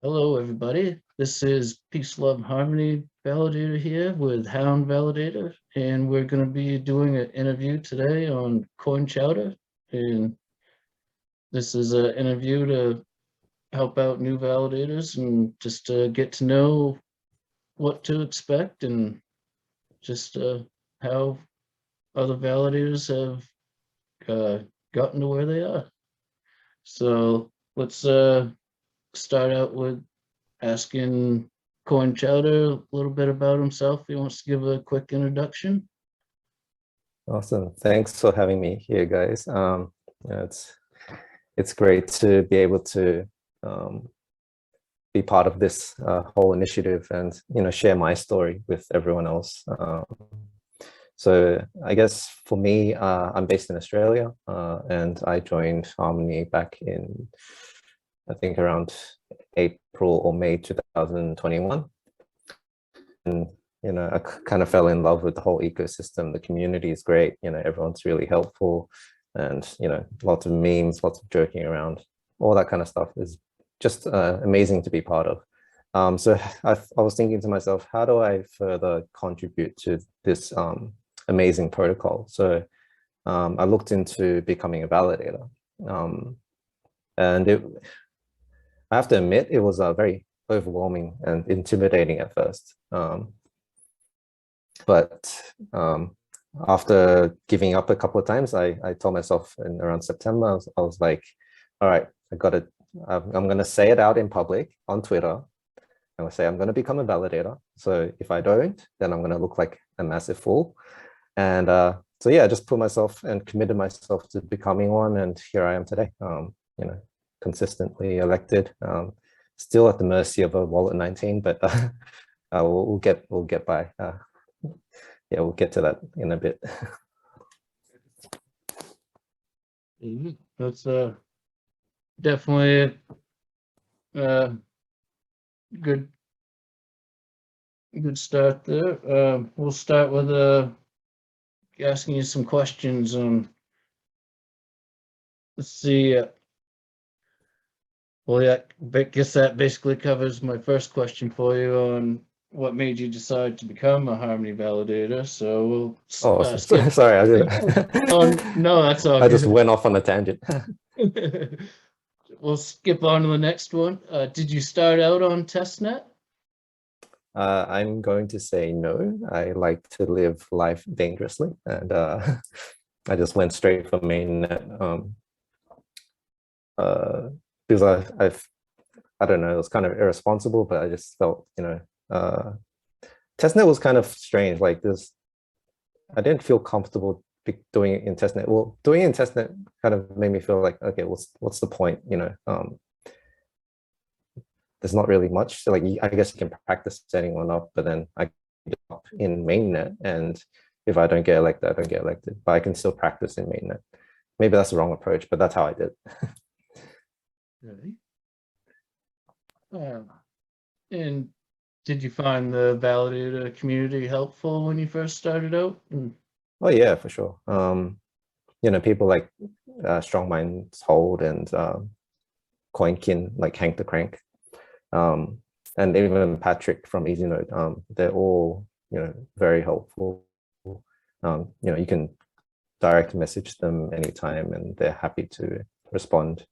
Hello, everybody. This is Peace, Love, Harmony Validator here with Hound Validator, and we're going to be doing an interview today on Chowder. And this is an interview to help out new validators and just to get to know what to expect and just how other validators have gotten to where they are. So let's start out with asking Chowder a little bit about himself. He wants to give a quick introduction. Awesome. Thanks for having me here, guys. It's great to be able to be part of this whole initiative and share my story with everyone else. So I guess for me, I'm based in Australia, and I joined Harmony back in, I think, around April or May 2021. And I kind of fell in love with the whole ecosystem. The community is great. Everyone's really helpful, and lots of memes, lots of joking around, all that kind of stuff is just amazing to be part of. So I was thinking to myself, how do I further contribute to this amazing protocol? So I looked into becoming a validator, and I have to admit, it was very overwhelming and intimidating at first. But after giving up a couple of times, I told myself in around September, I was like, all right, I'm going to say it out in public on Twitter. I'm going to say I'm going to become a validator. So if I don't, then I'm going to look like a massive fool. And so yeah, I just put myself and committed myself to becoming one. And here I am today, consistently elected, still at the mercy of a Wallet 19, but we'll get by. Yeah, we'll get to that in a bit. That's definitely a good start there. We'll start with asking you some questions on. Let's see. Well, yeah, I guess that basically covers my first question for you on what made you decide to become a Harmony validator. So we'll sorry, I didn't. Oh, no, that's all I good. just went off on a tangent. We'll skip on to the next one. Did you start out on testnet? I'm going to say no. I like to live life dangerously, and I just went straight for mainnet. Because I don't know, it was kind of irresponsible, but I just felt, testnet was kind of strange. Like I didn't feel comfortable doing it in testnet. Well, doing it in testnet kind of made me feel like, okay, what's the point? There's not really much. So, like, I guess you can practice setting one up, but then I get up in mainnet, and if I don't get elected, I don't get elected. But I can still practice in mainnet. Maybe that's the wrong approach, but that's how I did. Really? And did you find the Validator community helpful when you first started out? Oh yeah, for sure. People like Strong Minds Hold and Coinkin, like Hank the Crank, and even Patrick from EasyNode. They're all very helpful. You can direct message them anytime, and they're happy to respond.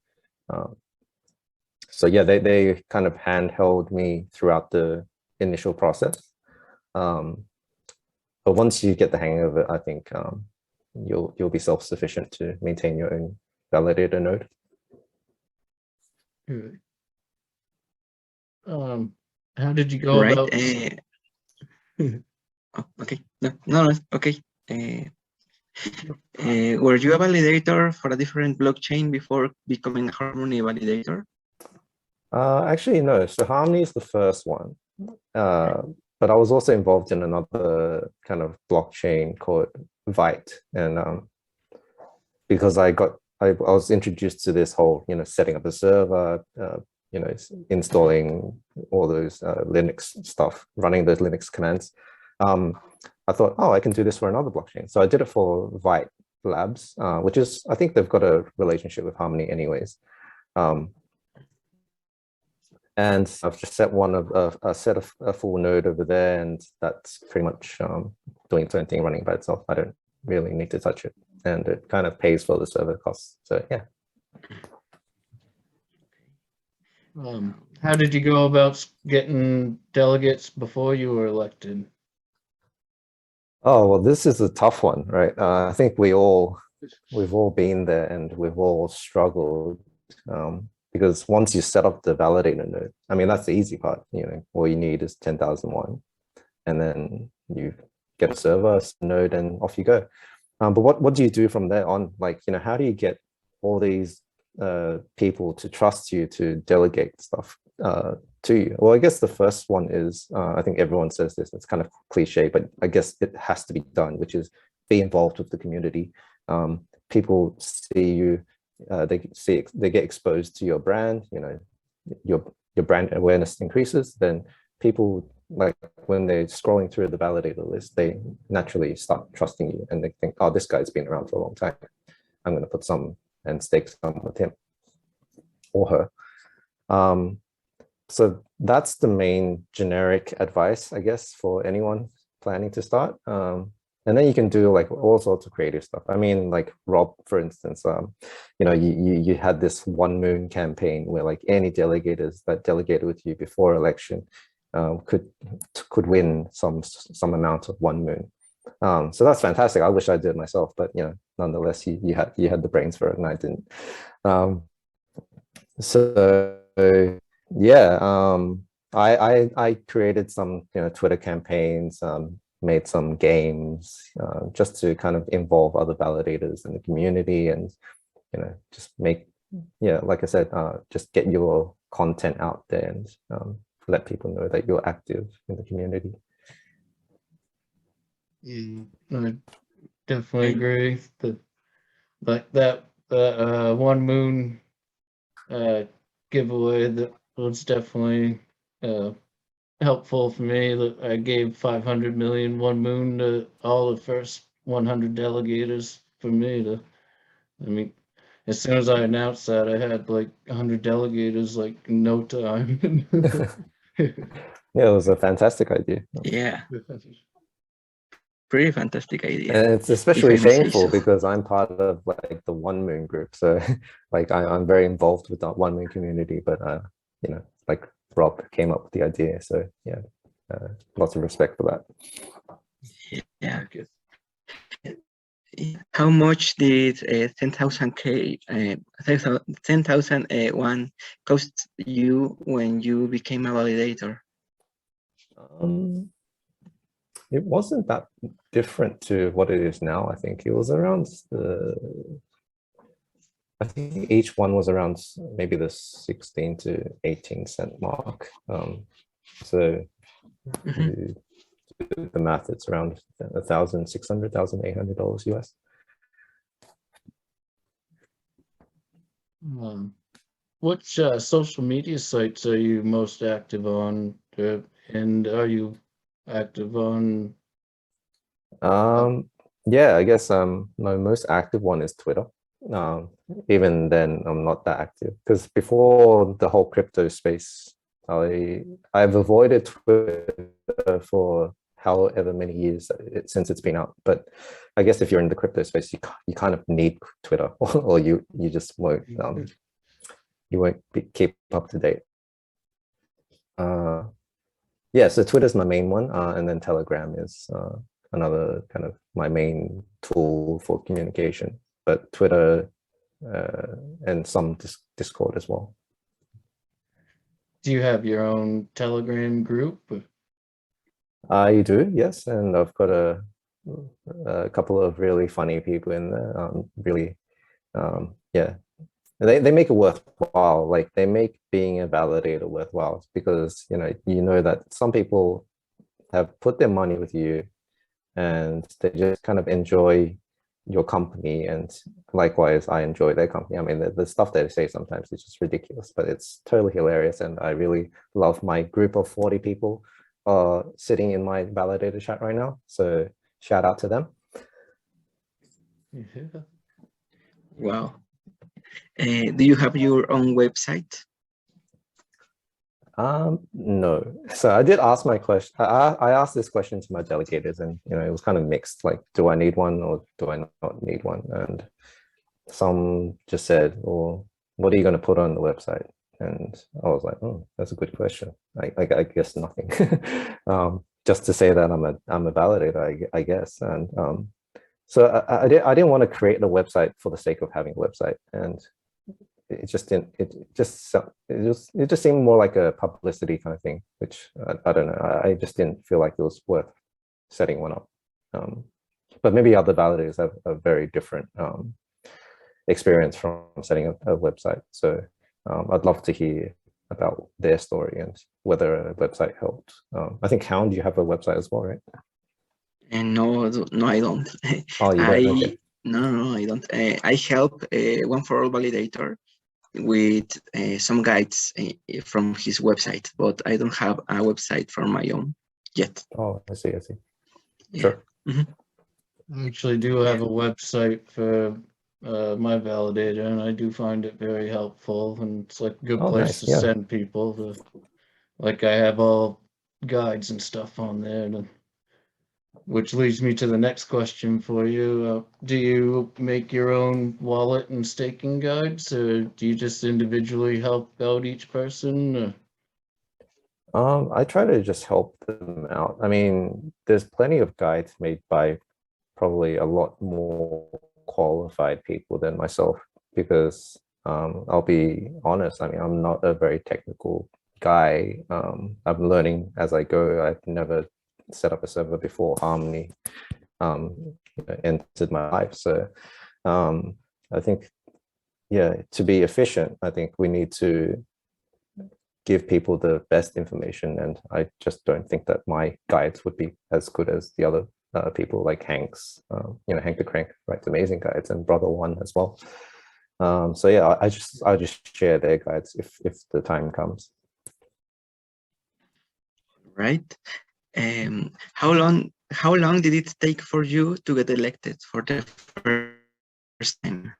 So yeah, they kind of handheld me throughout the initial process. But once you get the hang of it, I think you'll be self-sufficient to maintain your own validator node. Good. How did you go about? Okay, no, okay. Were you a validator for a different blockchain before becoming a Harmony validator? Actually, no. So Harmony is the first one, but I was also involved in another kind of blockchain called Vite, and because I was introduced to this whole setting up a server, installing all those Linux stuff, running those Linux commands. I thought, oh, I can do this for another blockchain. So I did it for Vite Labs, which is, I think they've got a relationship with Harmony anyways. And I've just set a full node over there, and that's pretty much doing its own thing, running by itself. I don't really need to touch it, and it kind of pays for the server costs. So yeah. How did you go about getting delegates before you were elected? Oh, well, this is a tough one, right? I think we've all been there, and we've all struggled. Because once you set up the validator node, I mean, that's the easy part. All you need is 10,001, and then you get a server, a node, and off you go. But what do you do from there on? Like, how do you get all these people to trust you to delegate stuff to you? Well, I guess the first one is, I think everyone says this, it's kind of cliche, but I guess it has to be done, which is be involved with the community. People see you, they get exposed to your brand, your brand awareness increases, then people, like when they're scrolling through the validator list, they naturally start trusting you, and they think, oh, this guy's been around for a long time, I'm going to put some and stake some with him or her. So that's the main generic advice, I guess, for anyone planning to start. And then you can do like all sorts of creative stuff. I mean, like Rob, for instance, you had this One Moon campaign where like any delegators that delegated with you before election could win some amount of One Moon. So that's fantastic. I wish I did myself, but nonetheless, you had the brains for it, and I didn't. So yeah, I created some Twitter campaigns, made some games, just to kind of involve other validators in the community, and just make, like I said, just get your content out there, and let people know that you're active in the community. Yeah, I definitely agree that One Moon giveaway, that was definitely helpful for me. That I gave 500 million One Moon to all the first 100 delegators for me I mean, as soon as I announced that, I had like 100 delegators like in no time. Yeah, it was a fantastic idea. Yeah, pretty fantastic idea. And it's especially shameful because I'm part of like the One Moon group, so like I'm very involved with that One Moon community. But like Rob came up with the idea, so yeah, lots of respect for that. Yeah. How much did 10,001 cost you when you became a validator? It wasn't that different to what it is now. I think it was around I think each one was around maybe the 16 to 18 cent mark. So the math, it's around $1,600, $1,800 US. Which social media sites are you most active on, and are you active on? Yeah, I guess my most active one is Twitter. Even then, I'm not that active, because before the whole crypto space, I've avoided Twitter for however many years since it's been out. But I guess if you're in the crypto space, you kind of need Twitter, or you just won't keep up to date. Yeah, so Twitter's my main one, and then Telegram is another kind of my main tool for communication. But Twitter and some Discord as well. Do you have your own Telegram group? I do, yes, and I've got a couple of really funny people in there. Really, yeah, they make it worthwhile. Like they make being a validator worthwhile, because you know that some people have put their money with you, and they just kind of enjoy your company, and likewise I enjoy their company. I mean, the stuff they say sometimes is just ridiculous, but it's totally hilarious, and I really love my group of 40 people sitting in my validator chat right now, so shout out to them. Yeah. Wow. Do you have your own website? No. So I did ask my question. I asked this question to my delegators, and it was kind of mixed. Like, do I need one or do I not need one? And some just said, "Well, what are you going to put on the website?" And I was like, "Oh, that's a good question. I guess nothing. Just to say that I'm a validator, I guess." And so I didn't want to create a website for the sake of having a website, and it just didn't. It just seemed more like a publicity kind of thing, which I don't know. I just didn't feel like it was worth setting one up. But maybe other validators have a very different experience from setting up a website. So I'd love to hear about their story and whether a website helped. I think Hound, you have a website as well, right? And no, I don't. Oh, you don't? Okay. No, I don't. I help One for All Validator with some guides from his website, but I don't have a website for my own yet. Oh, I see. Yeah. Sure. I actually do have a website for my validator, and I do find it very helpful, and it's like a good place Nice. to Yeah. send people to, like, I have all guides and stuff on there, which leads me to the next question for you. Do you make your own wallet and staking guides, or do you just individually help out each person? I try to just help them out. I mean, there's plenty of guides made by probably a lot more qualified people than myself, because I'll be honest, I mean, I'm not a very technical guy. I'm learning as I go. I've never set up a server before Harmony entered my life. So I think, yeah, to be efficient, I think we need to give people the best information, and I just don't think that my guides would be as good as the other people like Hank's. Hank the Crank writes amazing guides, and Brother One as well. So yeah, I just share their guides if the time comes. Right. How long did it take for you to get elected for the first time?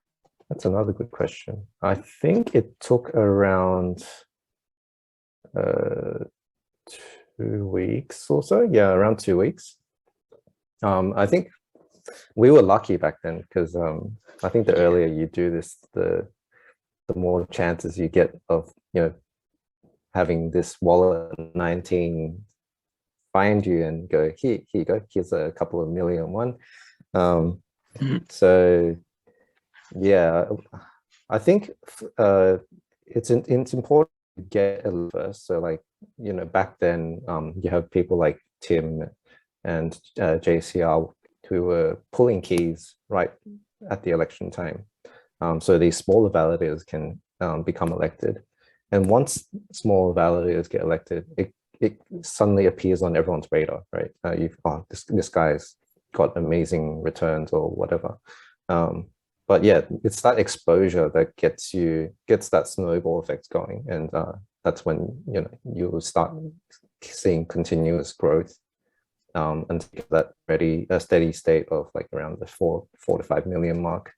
That's another good question. I think it took around 2 weeks or so. Yeah, around 2 weeks. I think we were lucky back then, because I think the earlier you do this, the more chances you get of having this wallet 19 find you and go, here you go, here's a couple of million one. So yeah, I think it's important to get a first. So like, back then you have people like Tim and JCR who were pulling keys right at the election time. So these smaller validators can become elected. And once smaller validators get elected, it suddenly appears on everyone's radar, right? This guy's got amazing returns or whatever. But yeah, it's that exposure that gets that snowball effect going, and that's when you will start seeing continuous growth until that a steady state of like around the 4 to 5 million mark,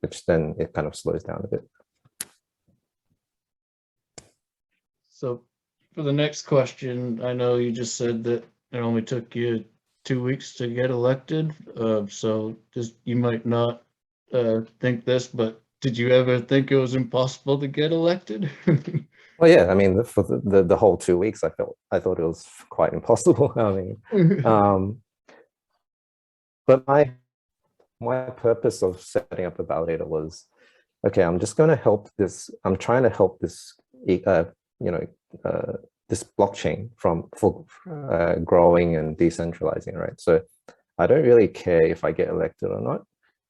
which then it kind of slows down a bit. So for the next question, I know you just said that it only took you 2 weeks to get elected. So just, you might not think this, but did you ever think it was impossible to get elected? Well, yeah, I mean, for the whole 2 weeks, I thought it was quite impossible. I mean, but my purpose of setting up a validator was, okay, I'm just going to help this. I'm trying to help this, this blockchain for growing and decentralizing, right? So I don't really care if I get elected or not.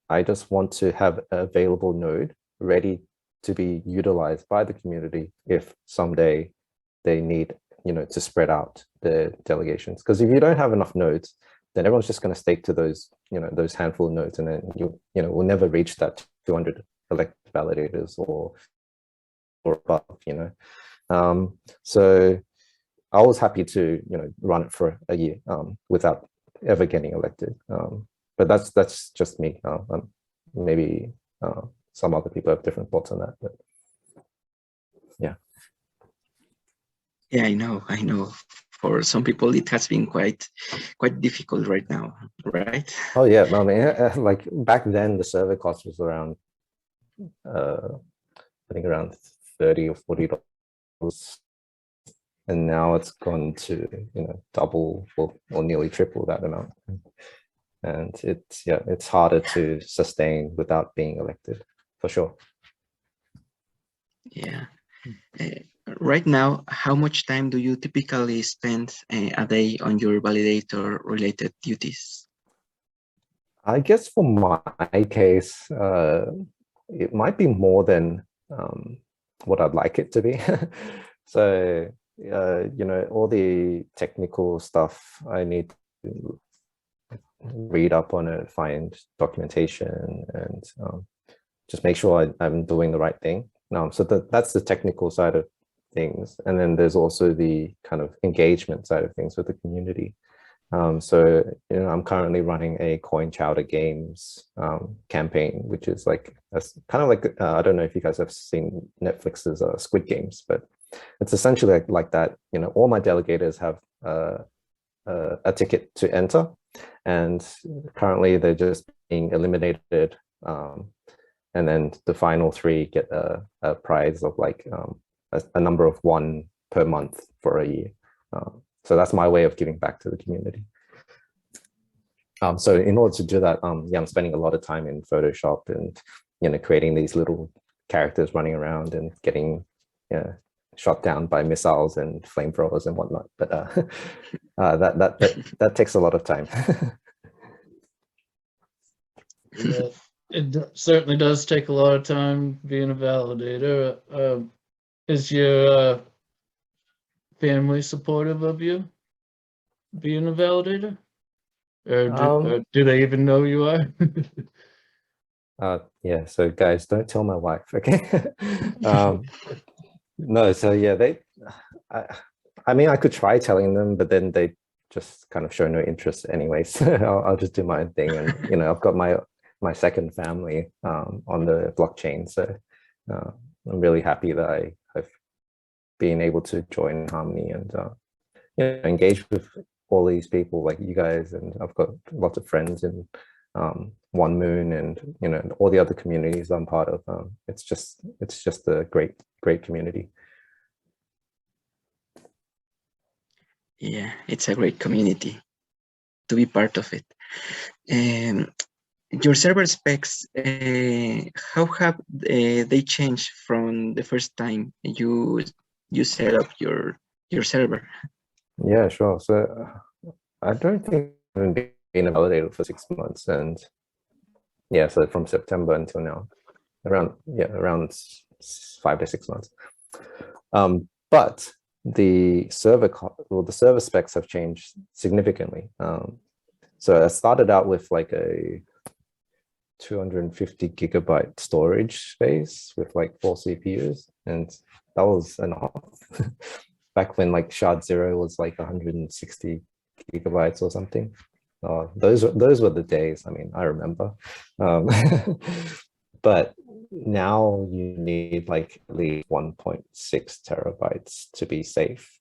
I just want to have an available node ready to be utilized by the community if someday they need, to spread out the delegations. Because if you don't have enough nodes, then everyone's just going to stake to those, those handful of nodes, and then we'll never reach that 200 elected validators or above, So I was happy to, run it for a year without ever getting elected. But that's just me. Maybe some other people have different thoughts on that, but yeah. Yeah, I know. I know. For some people, it has been quite difficult right now, right? Oh yeah, I mean, like back then the server cost was around, I think around 30 or $40, and now it's gone to double or nearly triple that amount. And it's harder to sustain without being elected, for sure. Yeah. Right now, how much time do you typically spend a day on your validator related duties? I guess for my case, it might be more than what I'd like it to be. So, all the technical stuff I need to read up on it, find documentation, and just make sure I'm doing the right thing. So that's the technical side of things. And then there's also the kind of engagement side of things with the community. So, I'm currently running a Chowder Games campaign, which is like kind of like, I don't know if you guys have seen Netflix's Squid Games, but it's essentially like that. All my delegators have a ticket to enter, and currently they're just being eliminated. And then the final 3 get a prize of like a number of 1 per month for a year. So that's my way of giving back to the community. So in order to do that, I'm spending a lot of time in Photoshop and creating these little characters running around and getting shot down by missiles and flamethrowers and whatnot. But that takes a lot of time. Yeah, it certainly does take a lot of time being a validator. Is your family supportive of you being a validator? Or do they even know you are? Yeah, so guys, don't tell my wife, okay? No, so yeah, I mean, I could try telling them, but then they just kind of show no interest anyways. I'll just do my own thing, and I've got my second family on the blockchain, so I'm really happy that I've been able to join Harmony and engage with all these people like you guys, and I've got lots of friends in One Moon and all the other communities I'm part of. It's just a great community. Yeah, it's a great community to be part of it. Your server specs, how have they changed from the first time you set up your server? Yeah, sure. So I don't think I've been a validator for 6 months, and yeah, so from September until now, around 5 to 6 months. But the server specs have changed significantly. So I started out with like a 250 gigabyte storage space with like 4 CPUs, and that was enough. Back when like Shard0 was like 160 gigabytes or something. Those were the days. I mean, I remember. But now you need like at least 1.6 terabytes to be safe.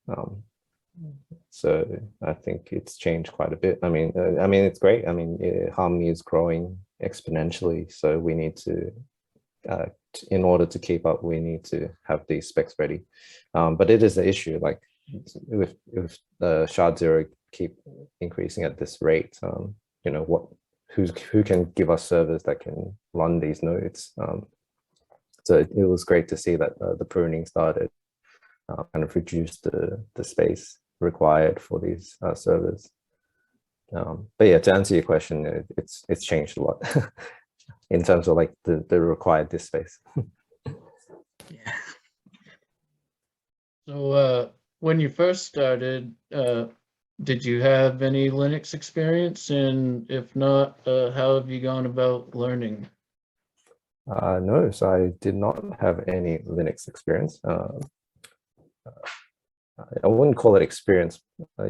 So I think it's changed quite a bit. I mean, it's great. I mean, Harmony is growing exponentially, so we need to, in order to keep up, we need to have these specs ready. But it is an issue. Like if Shard0 keep increasing at this rate, who can give us servers that can run these nodes? So it was great to see that the pruning started, kind of reduced the space required for these servers. But yeah, to answer your question, it's changed a lot in terms of like the required disk space. Yeah. So when you first started, did you have any Linux experience? And if not, how have you gone about learning? No, so I did not have any Linux experience. I wouldn't call it experience.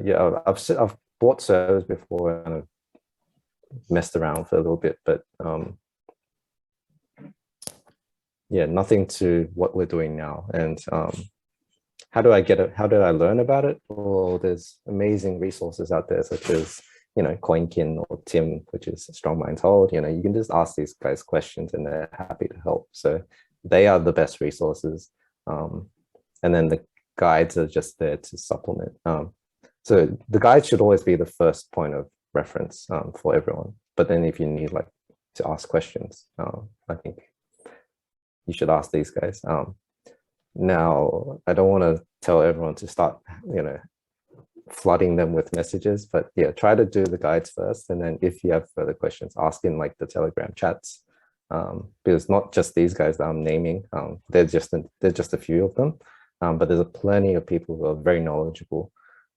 Yeah, I've bought servers before and I've messed around for a little bit, but yeah, nothing to what we're doing now. And how do I get it? How did I learn about it? Well, there's amazing resources out there, such as, you know, Coinkin or Tim, which is Strong Minds Hold. You know, you can just ask these guys questions and they're happy to help. So they are the best resources. And then the guides are just there to supplement. So the guide should always be the first point of reference for everyone. But then if you need like to ask questions, I think you should ask these guys. Now, I don't want to tell everyone to start, you know, flooding them with messages, but yeah, try to do the guides first. And then if you have further questions, ask in like the Telegram chats, because not just these guys that I'm naming, there's just a few of them, but there's plenty of people who are very knowledgeable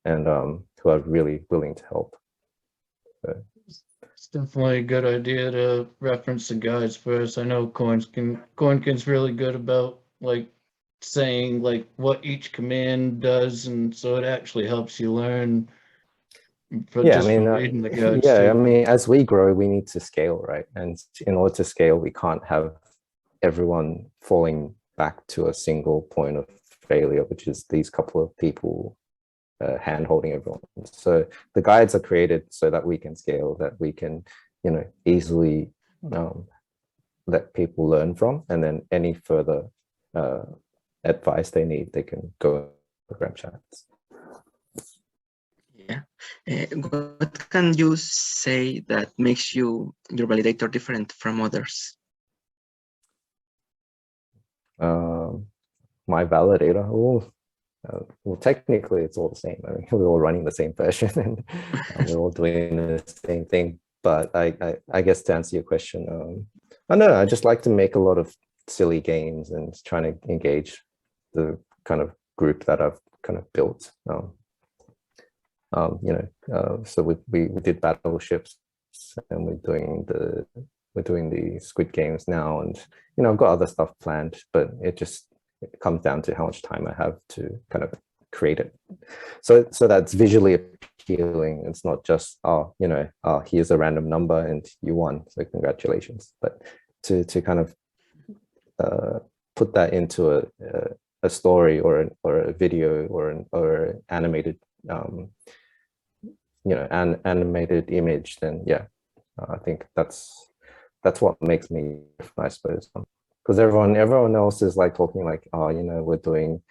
and who are really willing to help. So. It's definitely a good idea to reference the guides first. I know Coinkin's really good about like saying like what each command does, and so it actually helps you learn from reading the guides yeah, too. I mean, as we grow, we need to scale, right? And in order to scale, we can't have everyone falling back to a single point of failure, which is these couple of people hand holding everyone. So the guides are created so that we can scale, that we can, you know, easily let people learn from, and then any further advice they need, they can go to Telegram chats. Yeah. What can you say that makes your validator different from others? My validator, well, technically it's all the same. I mean, we're all running the same version and we're all doing the same thing. But I guess to answer your question, I don't know, I just like to make a lot of silly games and trying to engage the kind of group that I've kind of built. You know, so we did battleships, and we're doing the Squid Games now, and you know, I've got other stuff planned, but it comes down to how much time I have to kind of create it. So that's visually appealing. It's not just, oh, you know, here's a random number and you won, so congratulations. But to kind of put that into a story or a video or animated you know, an animated image, then yeah, I think that's what makes me, I suppose, because everyone else is like talking like, oh, you know, we're doing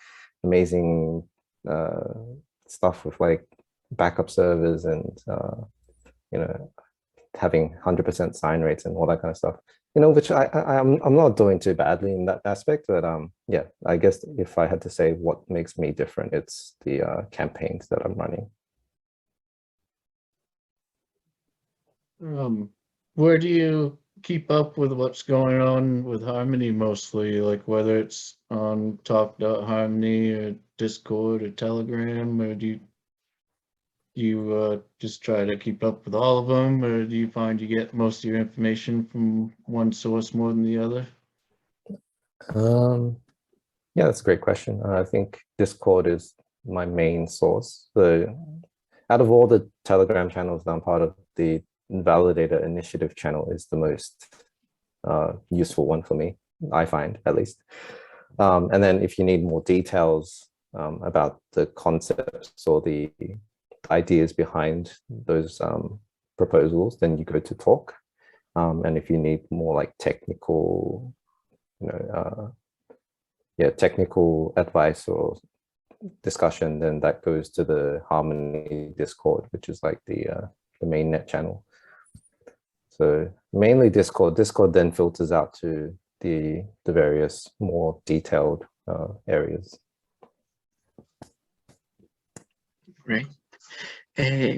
amazing stuff with like backup servers and you know, having 100% sign rates and all that kind of stuff, you know, which I'm not doing too badly in that aspect, but yeah, I guess if I had to say what makes me different, it's the campaigns that I'm running. Where do you keep up with what's going on with Harmony mostly, like whether it's on talk.harmony or Discord or Telegram, or do you just try to keep up with all of them, or do you find you get most of your information from one source more than the other? Yeah, that's a great question. I think Discord is my main source. So out of all the Telegram channels that I'm part of, the Validator Initiative channel is the most useful one for me, I find, at least. And then if you need more details about the concepts or the ideas behind those proposals, then you go to Talk. And if you need more like technical, you know, technical advice or discussion, then that goes to the Harmony Discord, which is like the main net channel. So mainly Discord then filters out to the various more detailed areas. Great.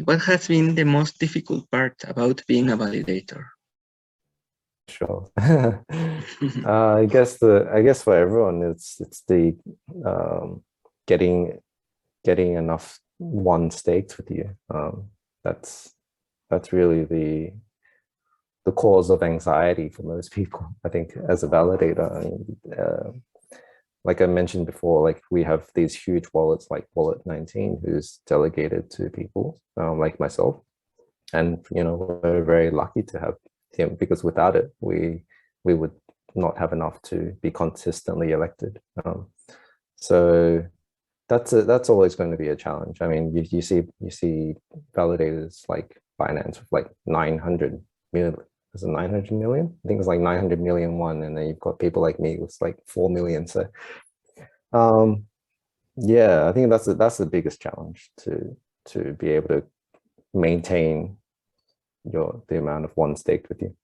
What has been the most difficult part about being a validator? Sure. I guess for everyone, it's the getting enough one staked with you. That's really the cause of anxiety for most people, I think, as a validator. Like I mentioned before, like we have these huge wallets like Wallet 19, who's delegated to people like myself, and you know, we're very lucky to have him, because without it, we would not have enough to be consistently elected. So that's always going to be a challenge. I mean, you see validators like Binance with like 900 million. Is it 900 million? I think it's like 900 million one, and then you've got people like me with like 4 million. So, yeah, I think that's the biggest challenge to be able to maintain the amount of one staked with you.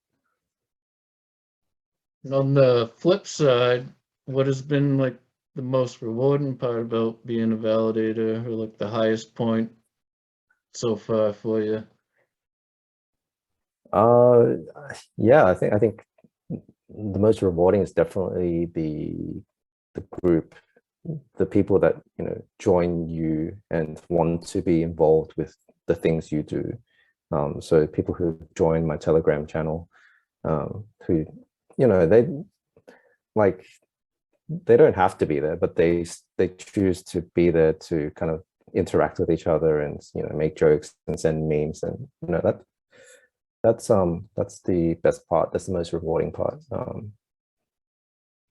On the flip side, what has been like the most rewarding part about being a validator, or like the highest point so far for you? Yeah, I think the most rewarding is definitely the group, the people that join you and want to be involved with the things you do. So people who join my Telegram channel, who they don't have to be there, but they choose to be there to kind of interact with each other and make jokes and send memes, and that's the best part. That's the most rewarding part.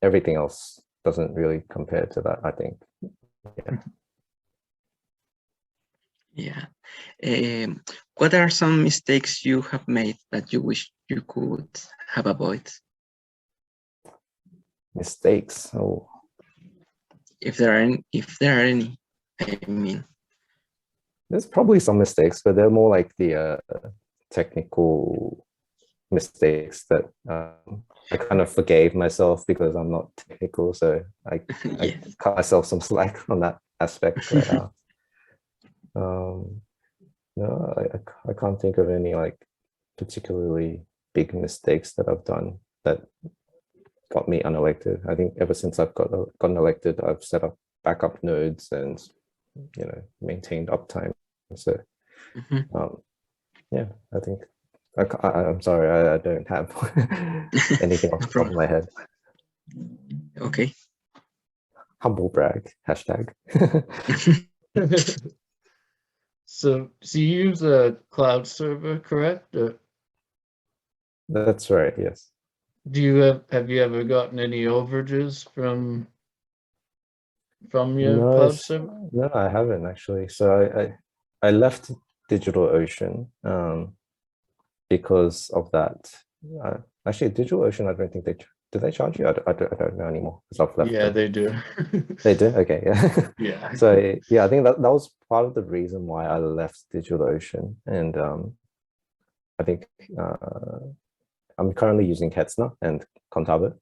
Everything else doesn't really compare to that, I think. Yeah. What are some mistakes you have made that you wish you could have avoided? Mistakes. Oh, If there are any, I mean. There's probably some mistakes, but they're more like the technical mistakes that I kind of forgave myself because I'm not technical, so I cut myself some slack on that aspect. But, no, I can't think of any like particularly big mistakes that I've done that got me unelected. I think ever since I've gotten elected, I've set up backup nodes and maintained uptime. So yeah, I think I'm sorry, I don't have anything off the top of my head. Okay. Humble brag, hashtag. So you use a cloud server, correct? That's right, yes. Have you ever gotten any overages from your cloud server? No, I haven't actually. So I left DigitalOcean because of that. Actually, DigitalOcean, I don't think do they charge you? I don't know anymore because I've left. Yeah, they do. They do? Okay, yeah. Yeah. So yeah, I think that was part of the reason why I left DigitalOcean. And I think I'm currently using Hetzner and Contabo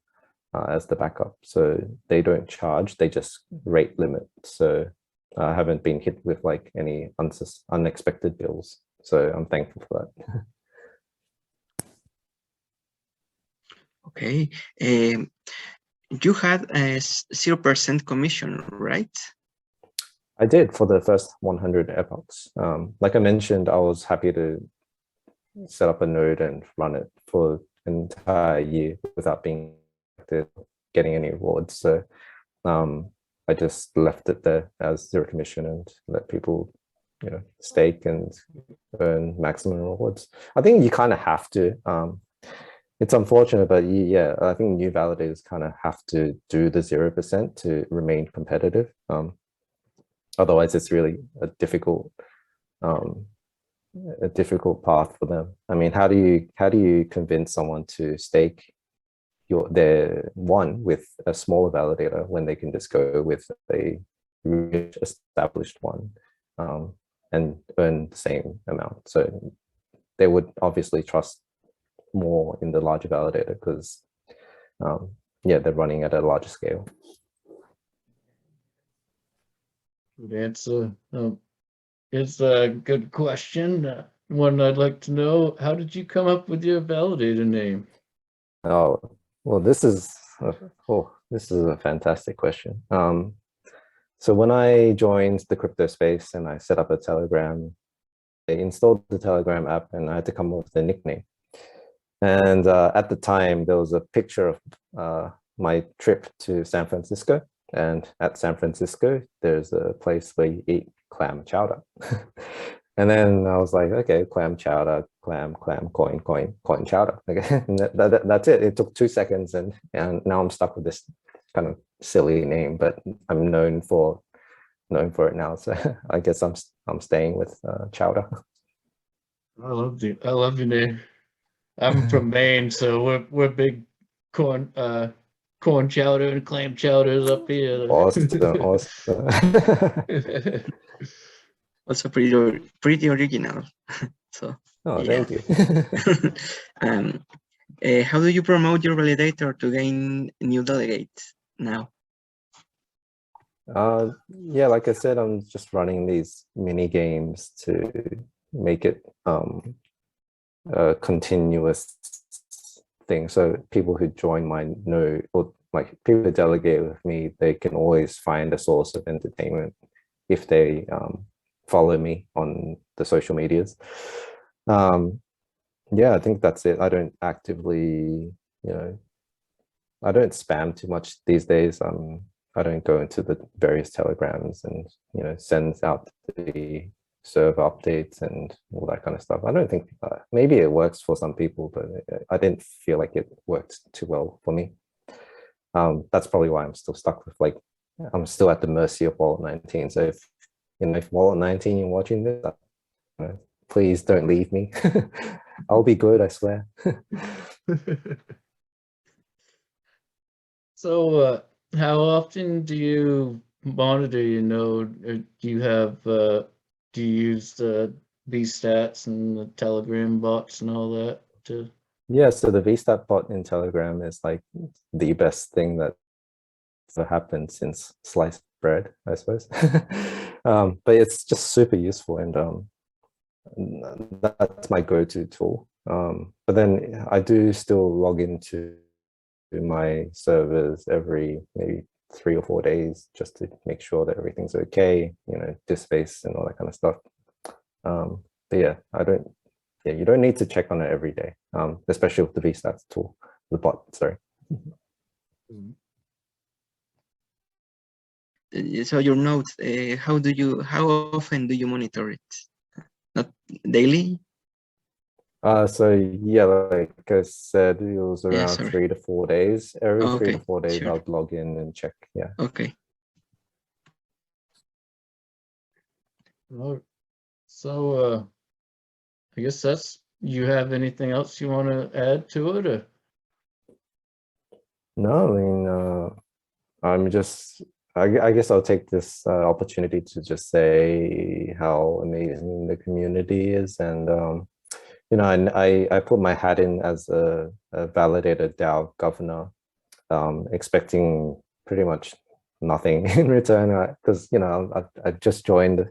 as the backup. So they don't charge, they just rate limit. So I haven't been hit with like any unexpected bills. So I'm thankful for that. Okay. You had a 0% commission, right? I did for the first 100 epochs. Like I mentioned, I was happy to set up a node and run it for an entire year without getting any rewards. So I just left it there as 0 commission and let people stake and earn maximum rewards. I think you kind of have to. It's unfortunate, but yeah, I think new validators kind of have to do the 0% to remain competitive. Otherwise, it's really a difficult path for them. I mean, how do you convince someone to stake their one with a smaller validator when they can just go with a established one and earn the same amount? So they would obviously trust more in the larger validator because yeah, they're running at a larger scale. Good answer. It's a good question. One I'd like to know, how did you come up with your validator name? Oh, well, this is a fantastic question. So when I joined the crypto space and I set up a Telegram, I installed the Telegram app and I had to come up with a nickname. And at the time, there was a picture of my trip to San Francisco. And at San Francisco, there's a place where you eat clam chowder. And then I was like, okay, clam chowder, clam, coin chowder. Okay, and that's it. It took 2 seconds, and now I'm stuck with this kind of silly name, but I'm known for known for it now. So I guess I'm staying with Chowder. I love your name. I'm from Maine, so we're big corn chowder and clam chowders up here. Awesome. Also pretty original. So Oh, yeah. thank you. How do you promote your validator to gain new delegates now? Yeah, like I said, I'm just running these mini games to make it a continuous thing. So people who join my know, or like people who delegate with me, they can always find a source of entertainment if they follow me on the social medias. Yeah, I think that's it. I don't actively, I don't spam too much these days. I don't go into the various telegrams and, send out the server updates and all that kind of stuff. I don't think, maybe it works for some people, but I didn't feel like it worked too well for me. That's probably why I'm still stuck with, like, I'm still at the mercy of Wallet 19. So if Wallet 19 you're watching this, please don't leave me. I'll be good, I swear. So, how often do you monitor your node? Or do you have do you use the VStats and the Telegram bots and all that to? Yeah, so the VStat bot in Telegram is like the best thing that happened since sliced bread, I suppose. But it's just super useful, and that's my go-to tool. But then I do still log into my servers every maybe 3 or 4 days just to make sure that everything's okay, disk space and all that kind of stuff. But yeah, you don't need to check on it every day, especially with the VStats tool, the bot, sorry. So your notes, how often do you monitor it? Not daily? So yeah, like I said, it was around 3 to 4 days. Every 3 to 4 days, sure. I'd log in and check. Yeah. Okay. So, I guess you have anything else you want to add to it, or? No, I mean, I guess I'll take this opportunity to just say how amazing the community is, and I put my hat in as a Validator DAO governor, expecting pretty much nothing in return, because I just joined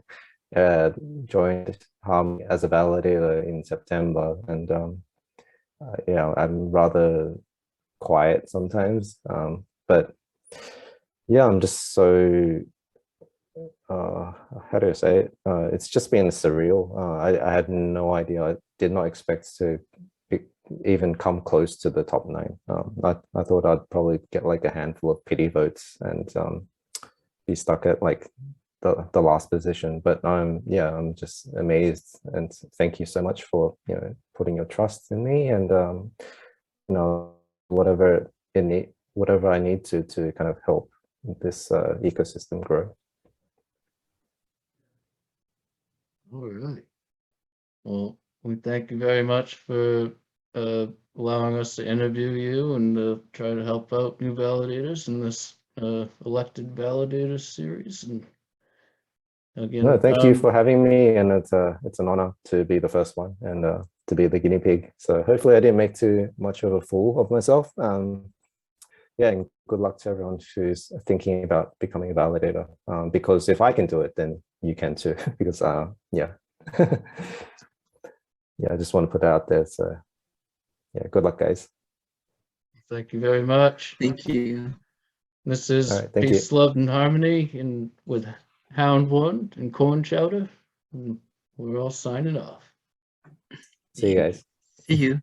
Harmony as a validator in September, and I'm rather quiet sometimes, but yeah, I'm just so how do I say it? It's just been surreal. I had no idea. I did not expect to even come close to the top 9. I thought I'd probably get like a handful of pity votes and be stuck at like the last position. But I'm just amazed, and thank you so much for putting your trust in me, and whatever I need to kind of help this ecosystem grow. All right. Well, we thank you very much for allowing us to interview you and try to help out new validators in this elected validators series. And again, no, thank you for having me, and it's an honor to be the first one and to be the guinea pig. So hopefully I didn't make too much of a fool of myself. Yeah, and good luck to everyone who's thinking about becoming a validator, because if I can do it, then you can too. Because yeah, I just want to put that out there. So yeah, good luck, guys. Thank you very much. Thank you. This is All right, thank Peace, you. Love, and Harmony with Hound One and Corn Chowder. And we're all signing off. See you guys. See you.